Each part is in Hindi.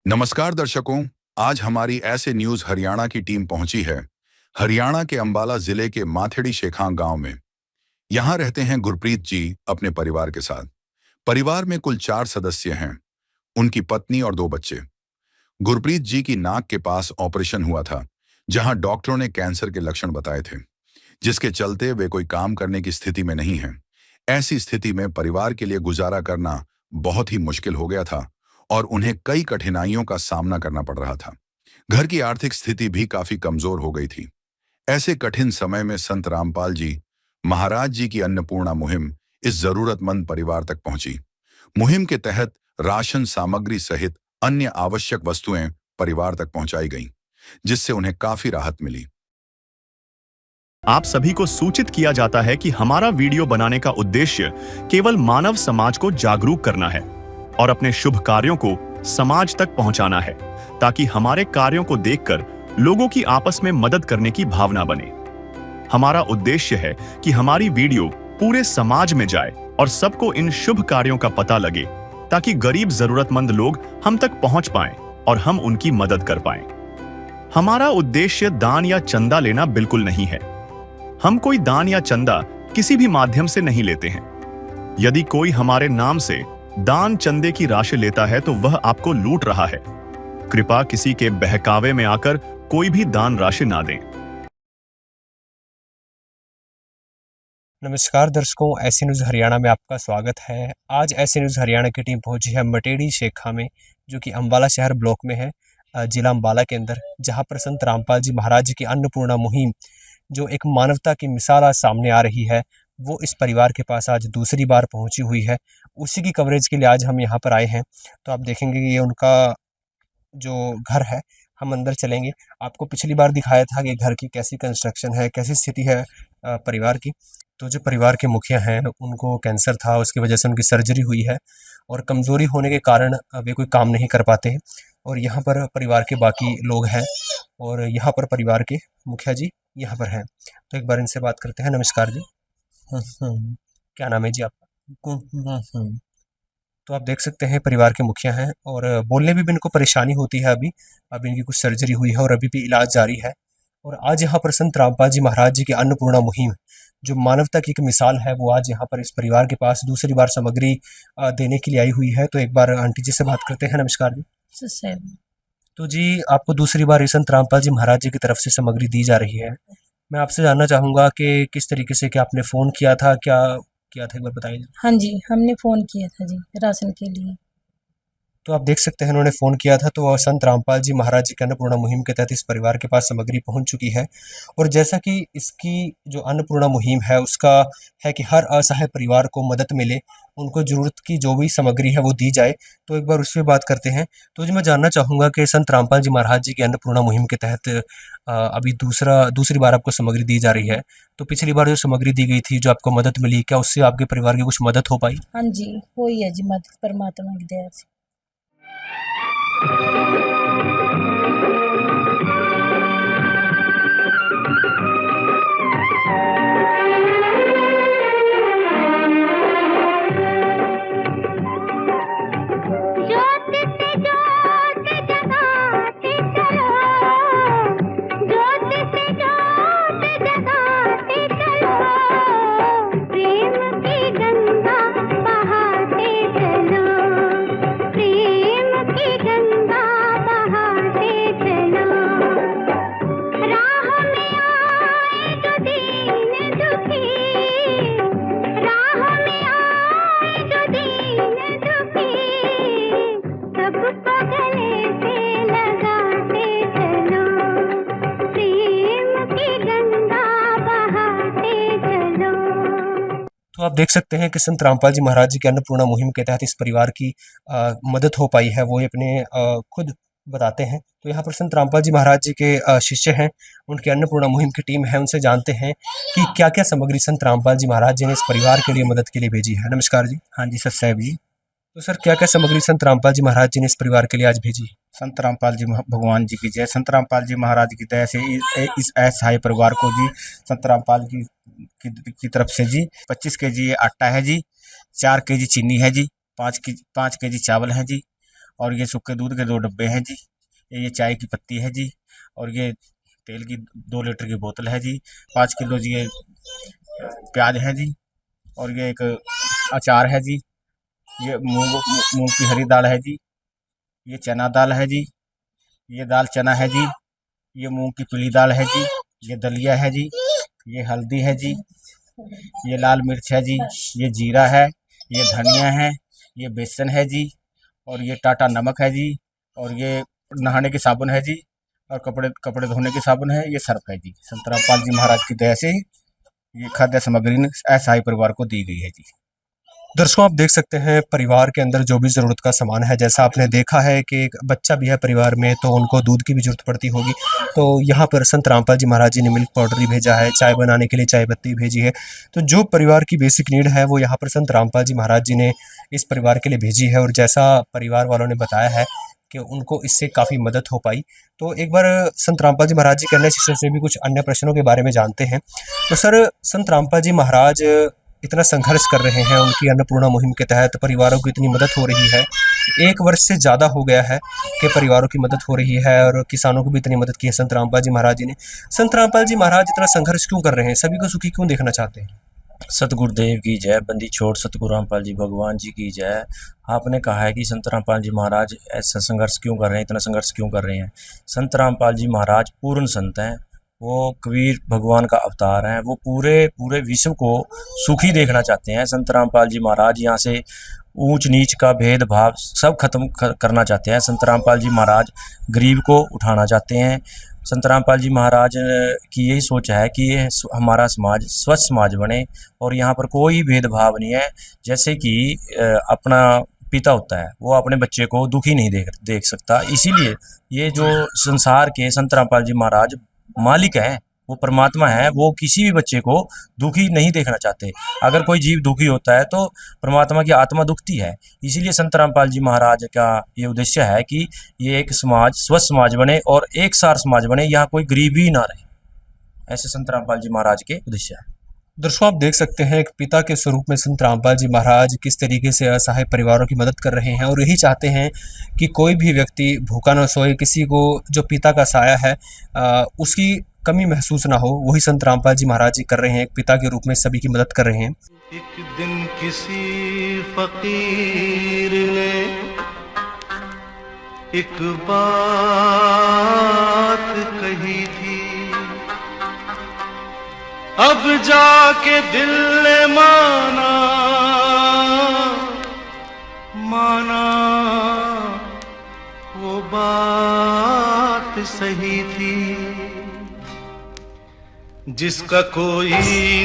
नमस्कार दर्शकों। आज हमारी ऐसे न्यूज हरियाणा की टीम पहुंची है हरियाणा के अंबाला जिले के माथेड़ी शेखां गांव में। यहां रहते हैं गुरप्रीत जी अपने परिवार के साथ। परिवार में कुल 4 सदस्य हैं, उनकी पत्नी और 2 बच्चे। गुरप्रीत जी की नाक के पास ऑपरेशन हुआ था, जहां डॉक्टरों ने कैंसर के लक्षण बताए थे, जिसके चलते वे कोई काम करने की स्थिति में नहीं हैं। ऐसी स्थिति में परिवार के लिए गुजारा करना बहुत ही मुश्किल हो गया था और उन्हें कई कठिनाइयों का सामना करना पड़ रहा था। घर की आर्थिक स्थिति भी काफी कमजोर हो गई थी। ऐसे कठिन समय में संत रामपाल जी महाराज जी की अन्नपूर्णा मुहिम इस जरूरतमंद परिवार तक पहुंची। मुहिम के तहत राशन सामग्री सहित अन्य आवश्यक वस्तुएं परिवार तक पहुंचाई गईं, जिससे उन्हें काफी राहत मिली। आप सभी को सूचित किया जाता है कि हमारा वीडियो बनाने का उद्देश्य केवल मानव समाज को जागरूक करना है और अपने शुभ कार्यों को समाज तक पहुंचाना है, ताकि हमारे कार्यों को देखकर लोगों की आपस में मदद करने की भावना बने। हमारा उद्देश्य है कि हमारी वीडियो पूरे समाज में जाए और सबको इन शुभ कार्यों का पता लगे, ताकि गरीब जरूरतमंद लोग हम तक पहुंच पाएं और हम उनकी मदद कर पाएं। हमारा उद्देश्य दान या चंदा लेना बिल्कुल नहीं है। हम कोई दान या चंदा किसी भी माध्यम से नहीं लेते हैं। यदि कोई हमारे नाम से दान चंदे की राशि लेता है तो वह आपको लूट रहा है। कृपया किसी के बहकावे में आकर कोई भी दान राशि ना दें। नमस्कार दर्शकों, ऐसे न्यूज़ हरियाणा में आपका स्वागत है। आज ऐसे न्यूज़ हरियाणा की टीम पहुंची है मटेड़ी शेखा में, जो कि अंबाला शहर ब्लॉक में है, जिला अंबाला के अंदर, जहां पर संत रामपाल जी महाराज जी की अन्नपूर्णा मुहिम, जो एक मानवता की मिसाल आज सामने आ रही है, वो इस परिवार के पास आज दूसरी बार पहुंची हुई है। उसी की कवरेज के लिए आज हम यहाँ पर आए हैं। तो आप देखेंगे कि ये उनका जो घर है, हम अंदर चलेंगे। आपको पिछली बार दिखाया था कि घर की कैसी कंस्ट्रक्शन है, कैसी स्थिति है परिवार की। तो जो परिवार के मुखिया हैं, उनको कैंसर था, उसकी वजह से उनकी सर्जरी हुई है और कमज़ोरी होने के कारण वे कोई काम नहीं कर पाते हैं। और यहाँ पर परिवार के बाकी लोग हैं और यहाँ पर परिवार के मुखिया जी यहाँ पर हैं। तो एक बार इनसे बात करते हैं। नमस्कार जी। क्या नाम है जी आपका? तो आप देख सकते हैं परिवार के मुखिया हैं और बोलने में भी इनको परेशानी होती है। अभी इनकी कुछ सर्जरी हुई है और अभी भी इलाज जारी है। और आज यहाँ पर संत रामपाल जी महाराज जी की अन्नपूर्णा मुहिम, जो मानवता की एक मिसाल है, वो आज यहाँ पर इस परिवार के पास दूसरी बार सामग्री देने के लिए आई हुई है। तो एक बार आंटी जी से बात करते हैं। नमस्कार जी। तो जी, आपको दूसरी बार ये संत रामपाल जी महाराज जी की तरफ से सामग्री दी जा रही है। मैं आपसे जानना चाहूँगा कि किस तरीके से, क्या आपने फ़ोन किया था, क्या किया था, एक बार बताइए। हाँ जी, हमने फ़ोन किया था जी, राशन के लिए। तो आप देख सकते हैं उन्होंने फ़ोन किया था, तो संत रामपाल जी महाराज जी की अन्नपूर्णा मुहिम के तहत इस परिवार के पास सामग्री पहुंच चुकी है। और जैसा कि इसकी जो अन्नपूर्णा मुहिम है, उसका है कि हर असहाय परिवार को मदद मिले, उनको ज़रूरत की जो भी सामग्री है वो दी जाए। तो एक बार उस पर बात करते हैं। तो जी, मैं जानना चाहूँगा कि संत रामपाल जी महाराज जी की अन्नपूर्णा मुहिम के तहत अभी दूसरी बार आपको सामग्री दी जा रही है। तो पिछली बार जो सामग्री दी गई थी, जो आपको मदद मिली, क्या उससे आपके परिवार की कुछ मदद हो पाई? हाँ जी, हुई है जी मदद परमात्मा की दया से। तो आप देख सकते हैं कि संत रामपाल जी महाराज जी की अन्नपूर्णा मुहिम के तहत इस परिवार की मदद हो पाई है, वो ये अपने खुद बताते हैं। तो यहाँ पर संत रामपाल जी महाराज जी के शिष्य हैं, उनकी अन्नपूर्णा मुहिम की टीम है, उनसे जानते हैं कि क्या क्या सामग्री संत रामपाल जी महाराज जी ने इस परिवार के लिए मदद के लिए भेजी है। नमस्कार जी। हाँ जी, सत साहब जी। तो सर, क्या क्या सामग्री संत रामपाल जी महाराज जी ने इस परिवार के लिए आज भेजी है? संत रामपाल जी भगवान जी की जय। संत रामपाल जी महाराज की दया से इस असहाय परिवार को जी संत रामपाल की तरफ से जी 25 केजी आटा है जी, 4 केजी चीनी है जी, 5 केजी चावल है जी, और ये सूखे दूध के 2 डब्बे हैं जी, ये चाय की पत्ती है जी, और ये तेल की 2 लीटर की बोतल है जी, 5 किलो जी ये प्याज है जी, और ये एक अचार है जी, ये मूंग की हरी दाल है जी, ये चना दाल है जी, ये दाल चना है जी, ये मूंग की पीली दाल है जी, ये दलिया है जी, ये हल्दी है जी, ये लाल मिर्च है जी, ये जीरा है, ये धनिया है, ये बेसन है जी, और ये टाटा नमक है जी, और ये नहाने की साबुन है जी, और कपड़े कपड़े धोने की साबुन है, ये सर्फ है जी। संत रामपाल जी महाराज की दया से ये खाद्य सामग्री असहाय परिवार को दी गई है जी। दर्शकों, आप देख सकते हैं परिवार के अंदर जो भी ज़रूरत का सामान है, जैसा आपने देखा है कि एक बच्चा भी है परिवार में, तो उनको दूध की भी ज़रूरत पड़ती होगी। तो यहाँ पर संत रामपाल जी महाराज जी ने मिल्क पाउडर भी भेजा है, चाय बनाने के लिए चाय पत्ती भेजी है। तो जो परिवार की बेसिक नीड है वो यहाँ पर संत रामपाल जी महाराज जी ने इस परिवार के लिए भेजी है, और जैसा परिवार वालों ने बताया है कि उनको इससे काफ़ी मदद हो पाई। तो एक बार संत रामपाल जी महाराज जी के अन्य शिष्यों से भी कुछ अन्य प्रश्नों के बारे में जानते हैं। तो सर, संत रामपाल जी महाराज इतना संघर्ष कर रहे हैं, उनकी अन्नपूर्णा मुहिम के तहत परिवारों की इतनी मदद हो रही है, 1 वर्ष से ज़्यादा हो गया है कि परिवारों की मदद हो रही है, और किसानों को भी इतनी मदद की है संत रामपाल जी महाराज जी ने। संत रामपाल जी महाराज इतना संघर्ष क्यों कर रहे हैं, सभी को सुखी क्यों देखना चाहते हैं? सतगुरुदेव की जय, बंदी छोड़ सतगुरु रामपाल जी भगवान जी की जय। आपने कहा है कि संत रामपाल जी महाराज ऐसा संघर्ष क्यों कर रहे हैं, इतना संघर्ष क्यों कर रहे हैं। संत रामपाल जी महाराज पूर्ण संत हैं, वो कबीर भगवान का अवतार हैं, वो पूरे विश्व को सुखी देखना चाहते हैं। संत रामपाल जी महाराज यहाँ से ऊंच नीच का भेदभाव सब खत्म करना चाहते हैं। संत रामपाल जी महाराज गरीब को उठाना चाहते हैं। संत रामपाल जी महाराज की यही सोच है कि ये हमारा समाज स्वच्छ समाज बने, और यहाँ पर कोई भेदभाव नहीं है। जैसे कि अपना पिता होता है, वो अपने बच्चे को दुखी नहीं देख सकता, इसीलिए ये जो संसार के संत रामपाल जी महाराज मालिक हैं, वो परमात्मा है, वो किसी भी बच्चे को दुखी नहीं देखना चाहते। अगर कोई जीव दुखी होता है तो परमात्मा की आत्मा दुखती है। इसीलिए संत रामपाल जी महाराज का ये उद्देश्य है कि ये एक समाज स्वच्छ समाज बने और एक सार समाज बने, यहाँ कोई गरीबी ना रहे। ऐसे संत रामपाल जी महाराज के उद्देश्य है। दर्शकों, आप देख सकते हैं एक पिता के स्वरूप में संत रामपाल जी महाराज किस तरीके से असहाय परिवारों की मदद कर रहे हैं, और यही चाहते हैं कि कोई भी व्यक्ति भूखा न सोए, किसी को जो पिता का साया है उसकी कमी महसूस ना हो। वही संत रामपाल जी महाराज जी कर रहे हैं, एक पिता के रूप में सभी की मदद कर रहे हैं। एक दिन किसी फकीर ने एक बात कही थी, अब जाके दिल ने माना वो बात सही थी। जिसका कोई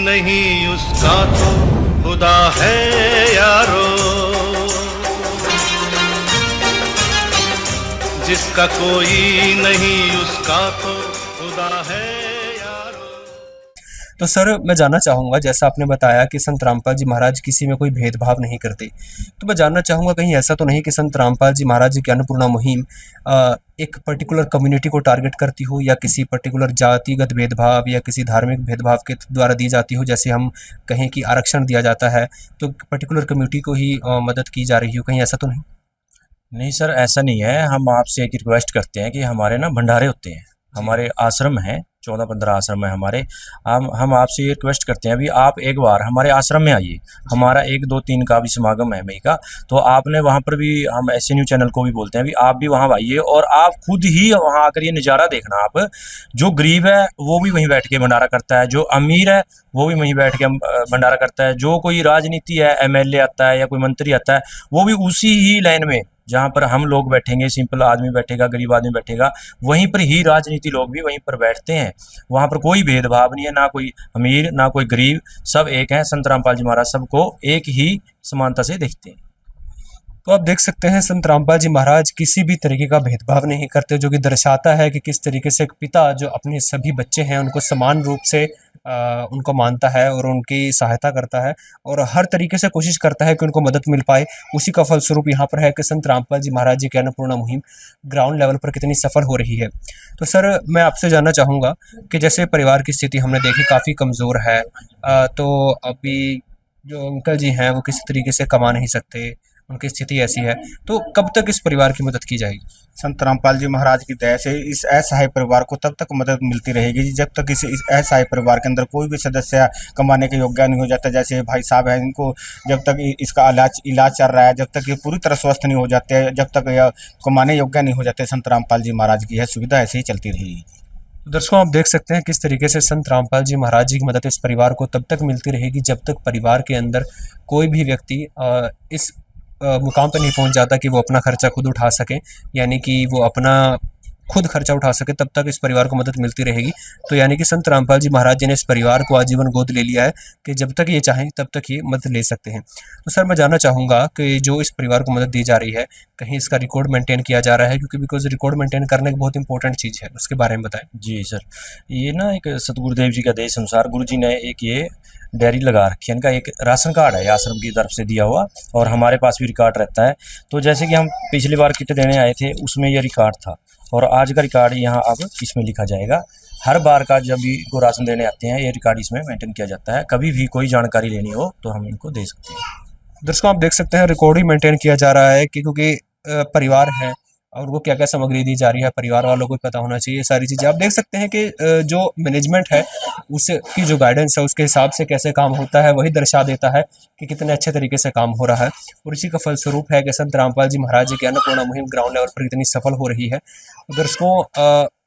नहीं उसका तो खुदा है यारो, जिसका कोई नहीं उसका तो खुदा है यारो। तो सर, मैं जानना चाहूँगा, जैसा आपने बताया कि संत रामपाल जी महाराज किसी में कोई भेदभाव नहीं करते, तो मैं जानना चाहूँगा कहीं ऐसा तो नहीं कि संत रामपाल जी महाराज जी की अन्नपूर्णा मुहिम एक पर्टिकुलर कम्युनिटी को टारगेट करती हो, या किसी पर्टिकुलर जातिगत भेदभाव या किसी धार्मिक भेदभाव के द्वारा दी जाती हो। जैसे हम कहें कि आरक्षण दिया जाता है तो पर्टिकुलर कम्युनिटी को ही मदद की जा रही हो, कहीं ऐसा तो नहीं? नहीं सर, ऐसा नहीं है। हम आपसे एक रिक्वेस्ट करते हैं कि हमारे ना भंडारे होते हैं, हमारे आश्रम हैं, 14-15 आश्रम है हमारे। हम आपसे ये रिक्वेस्ट करते हैं, अभी आप एक बार हमारे आश्रम में आइए। हमारा 1, 2, 3 का भी समागम है मई का, तो आपने वहाँ पर भी, हम ऐसे न्यूज़ चैनल को भी बोलते हैं, अभी आप भी वहाँ आइए और आप खुद ही वहाँ आकर ये नज़ारा देखना। आप, जो गरीब है वो भी वहीं बैठ के भंडारा करता है, जो अमीर है वो भी वहीं बैठ के भंडारा करता है, जो कोई राजनीति है, MLA आता है या कोई मंत्री आता है, वो भी उसी ही लाइन में जहाँ पर हम लोग बैठेंगे, सिंपल आदमी बैठेगा, गरीब आदमी बैठेगा, वहीं पर ही राजनीति लोग भी वहीं पर बैठते हैं। वहाँ पर कोई भेदभाव नहीं है, ना कोई अमीर ना कोई गरीब, सब एक हैं। संत रामपाल जी महाराज सबको एक ही समानता से देखते हैं। तो आप देख सकते हैं संत रामपाल जी महाराज किसी भी तरीके का भेदभाव नहीं करते, जो कि दर्शाता है कि किस तरीके से एक पिता जो अपने सभी बच्चे हैं उनको समान रूप से उनको मानता है और उनकी सहायता करता है, और हर तरीके से कोशिश करता है कि उनको मदद मिल पाए। उसी का फलस्वरूप यहाँ पर है कि संत रामपाल जी महाराज जी की अन्नपूर्णा मुहिम ग्राउंड लेवल पर कितनी सफल हो रही है। तो सर, मैं आपसे जानना चाहूँगा कि जैसे परिवार की स्थिति हमने देखी काफ़ी कमज़ोर है, तो अभी जो अंकल जी हैं वो किसी तरीके से कमा नहीं सकते, उनकी स्थिति ऐसी है, तो कब तक इस परिवार की मदद की जाएगी? संत रामपाल जी महाराज की दया से इस असहाय परिवार को तब तक मदद मिलती रहेगी जी, जब तक इस असहाय परिवार के अंदर कोई भी सदस्य कमाने के योग्य नहीं हो जाता। जैसे भाई साहब हैं, इनको जब तक इसका इलाज चल रहा है, जब तक ये पूरी तरह स्वस्थ नहीं हो जाते, जब तक यह कमाने योग्य नहीं हो जाते, संत रामपाल जी महाराज की यह सुविधा ऐसे ही चलती रहेगी। दर्शकों, आप देख सकते हैं किस तरीके से संत रामपाल जी महाराज जी की मदद इस परिवार को तब तक मिलती रहेगी जब तक परिवार के अंदर कोई भी व्यक्ति इस मुकाम पर नहीं पहुंच जाता कि वो अपना खर्चा खुद उठा सके, यानी कि वो अपना खुद खर्चा उठा सके, तब तक इस परिवार को मदद मिलती रहेगी। तो यानी कि संत रामपाल जी महाराज जी ने इस परिवार को आजीवन गोद ले लिया है कि जब तक ये चाहें तब तक ये मदद ले सकते हैं। तो सर, मैं जानना चाहूँगा कि जो इस परिवार को मदद दी जा रही है, कहीं इसका रिकॉर्ड मेंटेन किया जा रहा है? क्योंकि बिकॉज रिकॉर्ड मेंटेन करना एक बहुत इंपॉर्टेंट चीज़ है, उसके बारे में बताएं। जी सर, ये ना एक सतगुरुदेव जी का आदेश अनुसार गुरु जी ने एक ये डायरी लगा रखी है। इनका एक राशन कार्ड है आश्रम की तरफ से दिया हुआ, और हमारे पास भी रिकॉर्ड रहता है। तो जैसे कि हम पिछली बार किट देने आए थे, उसमें ये रिकॉर्ड था, और आज का रिकॉर्ड यहाँ अब इसमें लिखा जाएगा। हर बार का जब भी इनको राशन देने आते हैं, ये रिकॉर्ड इसमें मेंटेन किया जाता है। कभी भी कोई जानकारी लेनी हो तो हम इनको दे सकते हैं। दर्शकों, आप देख सकते हैं रिकॉर्ड ही मेंटेन किया जा रहा है कि क्योंकि परिवार है और उनको क्या क्या सामग्री दी जा रही है, परिवार वालों को पता होना चाहिए सारी चीज़ें। आप देख सकते हैं कि जो मैनेजमेंट है उसकी जो गाइडेंस है, उसके हिसाब से कैसे काम होता है, वही दर्शा देता है कि कितने अच्छे तरीके से काम हो रहा है। और इसी का फलस्वरूप है कि संत रामपाल जी महाराज जी की अन्नपूर्णा मुहिम ग्राउंड लेवल पर इतनी सफल हो रही है। दर्शकों,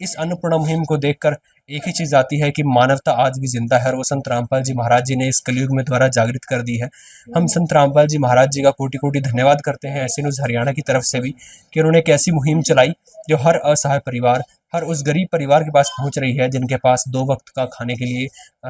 इस अन्नपूर्णा मुहिम को देखकर एक ही चीज़ आती है कि मानवता आज भी जिंदा है, और वो संत रामपाल जी महाराज जी ने इस कलयुग में द्वारा जागृत कर दी है। हम संत रामपाल जी महाराज जी का कोटि कोटि धन्यवाद करते हैं ऐसे न्यूज़ हरियाणा की तरफ से भी, कि उन्होंने एक ऐसी मुहिम चलाई जो हर असहाय परिवार, हर उस गरीब परिवार के पास पहुंच रही है जिनके पास 2 वक्त का खाने के लिए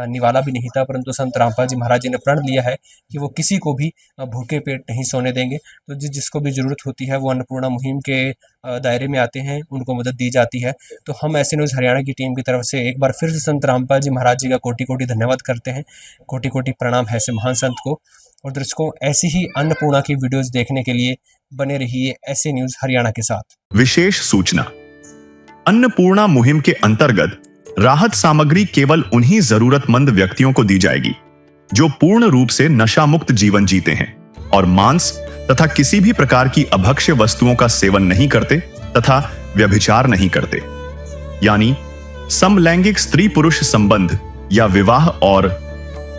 निवाला भी नहीं था, परंतु संत रामपाल जी महाराज जी ने प्रण लिया है कि वो किसी को भी भूखे पेट नहीं सोने देंगे। तो जिसको भी ज़रूरत होती है वो अन्नपूर्णा मुहिम के दायरे में आते हैं, उनको मदद दी जाती है। तो हम ऐसे न्यूज़ हरियाणा की टीम की तरफ से एक बार फिर से संत रामपाल जी महाराज जी का कोटि कोटि धन्यवाद करते हैं। कोटि कोटि प्रणाम है ऐसे महान संत को। और दर्शकों, ऐसी ही अन्नपूर्णा की वीडियोस देखने के लिए बने रहिए ऐसे न्यूज़ हरियाणा के साथ। विशेष सूचना, अन्नपूर्णा मुहिम के अंतर्गत राहत सामग्री केवल उन्हीं जरूरतमंद व्यक्तियों को दी जाएगी जो पूर्ण रूप से नशा मुक्त जीवन जीते हैं और मांस तथा किसी भी प्रकार की अभक्ष्य वस्तुओं का सेवन नहीं करते तथा व्यभिचार नहीं करते, यानी समलैंगिक स्त्री पुरुष संबंध या विवाह और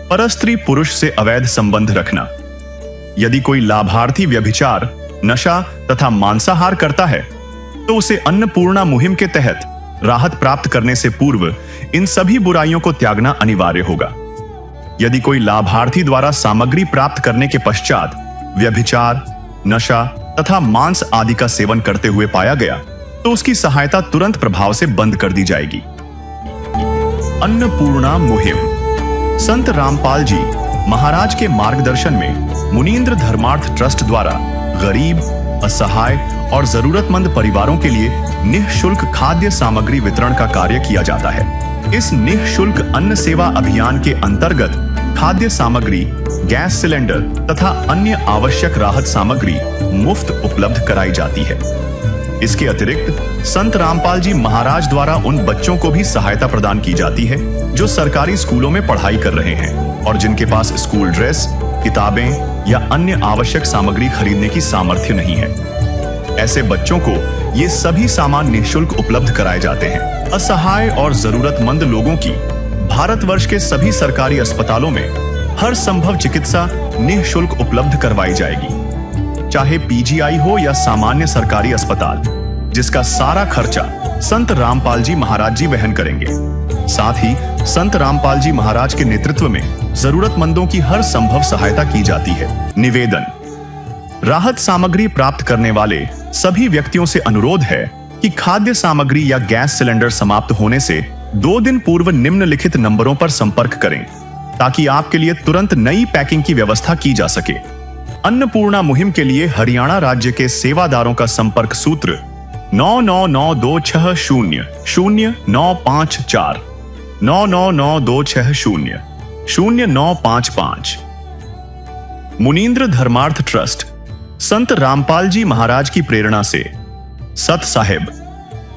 परस्त्री पुरुष से अवैध संबंध रखना। यदि कोई लाभार्थी व्यभिचार, नशा तथा मांसाहार करता है तो उसे अन्नपूर्णा मुहिम के तहत राहत प्राप्त करने से पूर्व इन सभी बुराइयों को त्यागना अनिवार्य होगा। यदि कोई लाभार्थी द्वारा सामग्री प्राप्त करने के पश्चात व्यभिचार, नशा तथा मांस आदि का सेवन करते हुए पाया गया तो उसकी सहायता तुरंत प्रभाव से बंद कर दी जाएगी। अन्नपूर्णा मुहिम संत रामपाल जी महाराज के मार्गदर्शन में मुनींद्र धर्मार्थ ट्रस्ट द्वारा गरीब, असहाय और जरूरतमंद परिवारों के लिए निःशुल्क खाद्य सामग्री वितरण का कार्य किया जाता है। इस निःशुल्क अन्न सेवा अभियान के अंतर्गत खाद्य सामग्री, गैस सिलेंडर तथा अन्य आवश्यक राहत सामग्री मुफ्त उपलब्ध कराई जाती है। इसके अतिरिक्त संत रामपाल जी महाराज द्वारा उन बच्चों को भी सहायता प्रदान की जाती है जो सरकारी स्कूलों में पढ़ाई कर रहे हैं और जिनके पास स्कूल ड्रेस, किताबें या अन्य आवश्यक सामग्री खरीदने की सामर्थ्य नहीं है। ऐसे बच्चों को ये सभी सामान निःशुल्क उपलब्ध कराए जाते हैं। असहाय और जरूरतमंद लोगों की भारतवर्ष के सभी सरकारी अस्पतालों में हर संभव चिकित्सा निःशुल्क उपलब्ध करवाई जाएगी, चाहे पीजीआई हो या सामान्य सरकारी अस्पताल, जिसका सारा खर्चा संत रामपाल जी महाराज जी वहन करेंगे। साथ ही संत रामपाल जी महाराज के नेतृत्व में जरूरतमंदों की हर संभव सहायता की जाती है। निवेदन, राहत सामग्री प्राप्त करने वाले सभी व्यक्तियों से अनुरोध है कि खाद्य सामग्री या गैस सिलेंडर समाप्त होने से 2 दिन पूर्व निम्नलिखित नंबरों पर संपर्क करें ताकि आपके लिए तुरंत नई पैकिंग की व्यवस्था की जा सके। अन्नपूर्णा मुहिम के लिए हरियाणा राज्य के सेवादारों का संपर्क सूत्र 9992600954 9992600955। मुनींद्र धर्मार्थ ट्रस्ट संत रामपाल जी महाराज की प्रेरणा से सत साहिब